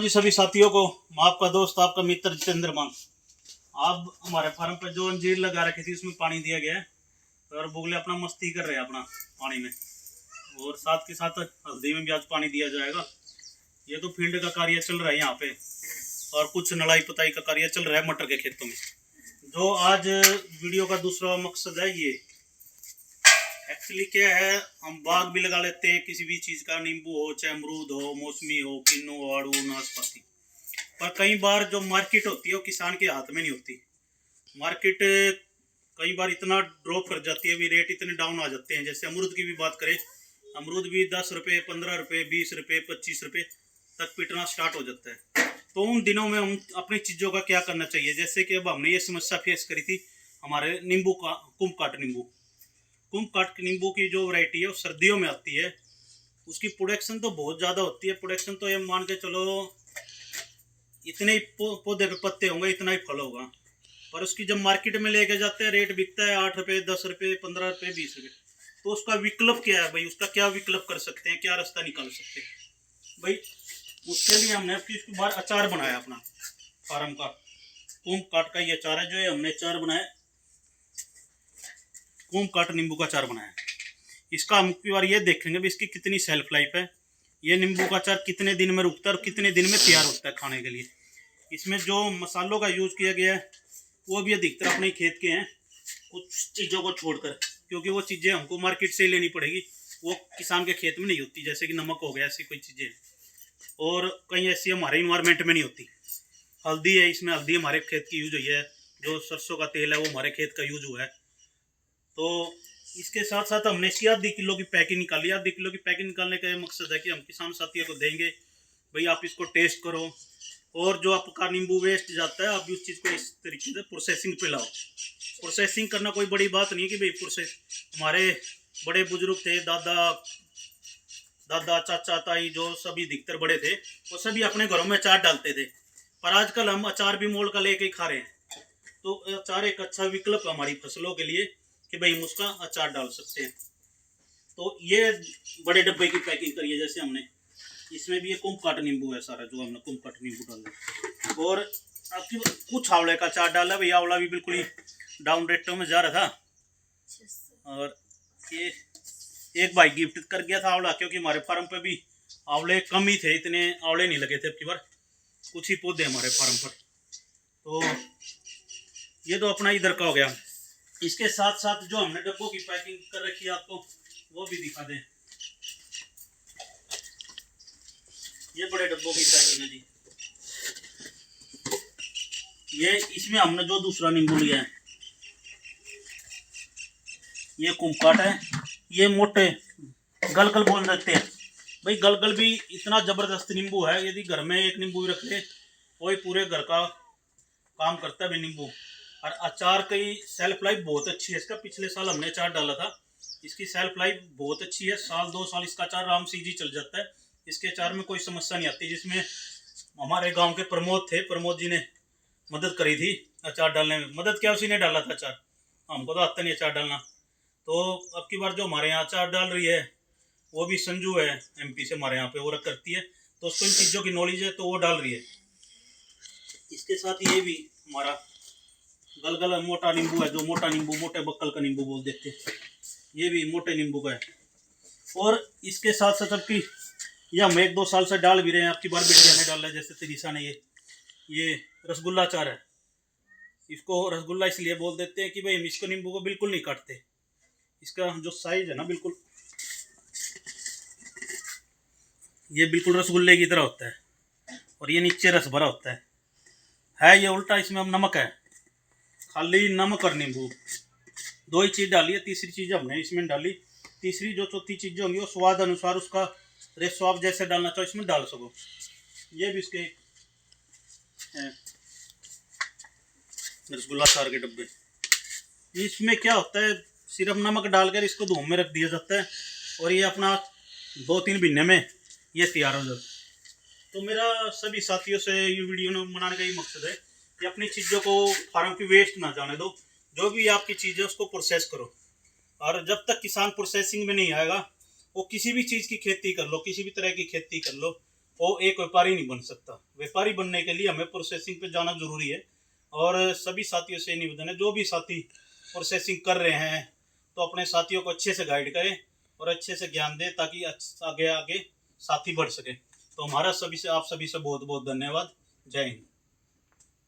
जी सभी साथियों को, मैं आपका दोस्त आपका मित्र जितेंद्र मान। आप हमारे फार्म पर जो अंजीर लगा रखी थी उसमें पानी दिया गया है और बुगले अपना मस्ती कर रहे हैं अपना पानी में, और साथ के साथ हल्दी में भी आज पानी दिया जाएगा। ये तो फील्ड का कार्य चल रहा है यहाँ पे, और कुछ नड़ाई पुताई का कार्य चल रहा है मटर के खेतों में। जो आज वीडियो का दूसरा मकसद है, ये एक्चुअली क्या है, हम बाग भी लगा लेते हैं किसी भी चीज़ का, नींबू हो चाहे अमरूद हो, मौसमी हो, किन्नू, आड़ू, नाशपाती। पर कई बार जो मार्केट होती है वो किसान के हाथ में नहीं होती। मार्केट कई बार इतना ड्रॉप कर जाती है, भी रेट इतने डाउन आ जाते हैं। जैसे अमरूद की भी बात करें, अमरूद भी 10 रुपये, 15 रुपये, 20 रुपये, 25 रुपये तक पिटना स्टार्ट हो जाता है। तो उन दिनों में हम अपनी चीज़ों का क्या करना चाहिए? जैसे कि अब हमने ये समस्या फेस करी थी हमारे नींबू का, कुम्भकाट नींबू। कुम्भकाट नींबू की जो वैरायटी है वो सर्दियों में आती है। उसकी प्रोडक्शन तो बहुत ज़्यादा होती है। प्रोडक्शन तो ये मान के चलो इतने ही पौधे पे पत्ते होंगे, इतना ही फल होगा। पर उसकी जब मार्केट में लेके जाते हैं, रेट बिकता है 8 रुपये, 10 रुपये, 15 रुपये, 20 रुपये। तो उसका विकल्प क्या है भाई? उसका क्या विकल्प कर सकते हैं, क्या रास्ता निकाल सकते हैं भाई? उसके लिए हमने इस बार अचार बनाया अपना फार्म का। कुम्भकाट का ये अचार है जो ये हमने अचार बनाया, कुम्भकाट नींबू का अचार बनाया। इसका हम की बार ये देखेंगे भी इसकी कितनी सेल्फ लाइफ है, ये नींबू का अचार कितने दिन में रुकता है और कितने दिन में तैयार होता है खाने के लिए। इसमें जो मसालों का यूज़ किया गया है वो भी अधिकतर अपने खेत के हैं, कुछ चीज़ों को छोड़कर, क्योंकि वो चीज़ें हमको मार्केट से ही लेनी पड़ेगी, वो किसान के खेत में नहीं होती। जैसे कि नमक हो गया, ऐसी कोई चीज़ें, और कहीं ऐसी हमारे इन्वायरमेंट में नहीं होती। हल्दी है, इसमें हल्दी हमारे खेत की यूज हुई है। जो सरसों का तेल है वो हमारे खेत का यूज हुआ है। तो इसके साथ साथ हमने इसकी आधी किलो की पैकिंग निकाली। आधी किलो की पैकिंग निकालने का ये मकसद है कि हम किसान साथियों को देंगे, भाई आप इसको टेस्ट करो, और जो आपका नींबू वेस्ट जाता है आप भी उस चीज़ को इस तरीके से प्रोसेसिंग पे लाओ। प्रोसेसिंग करना कोई बड़ी बात नहीं है कि भाई प्रोसेस, हमारे बड़े बुजुर्ग थे, दादा चाचा ताई, जो सभी अधिकतर बड़े थे, वो सभी अपने घरों में अचार डालते थे। पर आजकल हम अचार भी मोल का लेके ही खा रहे हैं। तो अचार एक अच्छा विकल्प हमारी फसलों के लिए कि भाई हम उसका अचार डाल सकते हैं। तो ये बड़े डब्बे की पैकिंग करिए। जैसे हमने इसमें भी ये कुम्भकाट नींबू है सारा, जो हमने कुम्भकाट नींबू डाला, और आपकी कुछ आंवले का अचार डाला। भाई आंवला भी बिल्कुल ही डाउन रेटों में जा रहा था, और ये एक भाई गिफ्ट कर गया था आंवला, क्योंकि हमारे फार्म पे भी आंवले कम ही थे, इतने आंवले नहीं लगे थे अब की बार, कुछ ही पौधे हमारे फार्म पर। तो ये तो अपना इधर का हो गया। इसके साथ साथ जो हमने डब्बों की पैकिंग कर रखी है आपको वो भी दिखा दें। ये बड़े डब्बों की पैकिंग है जी। ये इसमें हमने जो दूसरा नींबू लिया है, ये कुम्भकाट है। ये मोटे गलगल बोल देते हैं भाई। गलगल भी इतना जबरदस्त नींबू है, यदि घर में एक नींबू रख ले वही पूरे घर का काम करता है भाई नींबू। और अचार की सेल्फ लाइफ बहुत अच्छी है इसका। पिछले साल हमने अचार डाला था, इसकी सेल्फ लाइफ बहुत अच्छी है। 1-2 साल इसका अचार आराम से जी चल जाता है। इसके अचार में कोई समस्या नहीं आती। जिसमें हमारे गांव के प्रमोद थे, प्रमोद जी ने मदद करी थी अचार डालने में। मदद क्या, उसी ने डाला था अचार, हमको तो आता नहीं अचार डालना। तो अब की बार जो हमारे यहाँ अचार डाल रही है वो भी संजू है, MP से हमारे यहाँ पे वो रख करती है, तो उसको इन चीज़ों की नॉलेज है, तो वो डाल रही है। इसके साथ ये भी हमारा गलगल मोटा नींबू है, जो मोटा नींबू, मोटे बक्कल का नींबू बोल देते हैं, ये भी मोटे नींबू का है। और इसके साथ साथ आपकी ये हम 1-2 साल से डाल भी रहे हैं। आपकी बार बेटिया ने डाला है, जैसे तिरिशा ने। ये रसगुल्ला अचार है। इसको रसगुल्ला इसलिए बोल देते हैं कि भाई हम इसको नींबू को बिल्कुल नहीं काटते। इसका जो साइज है ना, बिल्कुल ये बिल्कुल रसगुल्ले की तरह होता है, और ये नीचे रस भरा होता है ये उल्टा। इसमें हम नमक है, खाली नमक और नींबू, 2 ही चीज़ डाली है। तीसरी चीज़ हमने इसमें डाली। तीसरी जो चौथी चीज़ें होंगी वो स्वाद अनुसार उसका रेशो आप जैसे डालना चाहो इसमें डाल सको। ये भी इसके रसगुल्ला अचार के डब्बे। इसमें क्या होता है, सिर्फ नमक डालकर इसको धूप में रख दिया जाता है, और ये अपना 2-3 महीने में ये तैयार हो जाता है। तो मेरा सभी साथियों से ये वीडियो बनाने का ही मकसद है कि अपनी चीज़ों को फार्म की वेस्ट ना जाने दो। जो भी आपकी चीज़ है उसको प्रोसेस करो, और जब तक किसान प्रोसेसिंग में नहीं आएगा, वो किसी भी चीज़ की खेती कर लो, किसी भी तरह की खेती कर लो, वो एक व्यापारी नहीं बन सकता। व्यापारी बनने के लिए हमें प्रोसेसिंग पे जाना जरूरी है। और सभी साथियों से निवेदन है, जो भी साथी प्रोसेसिंग कर रहे हैं तो अपने साथियों को अच्छे से गाइड करें और अच्छे से ज्ञान दें, ताकि आगे आगे साथी बढ़ सके। तो हमारा सभी से, आप सभी से बहुत बहुत धन्यवाद। जय हिंद।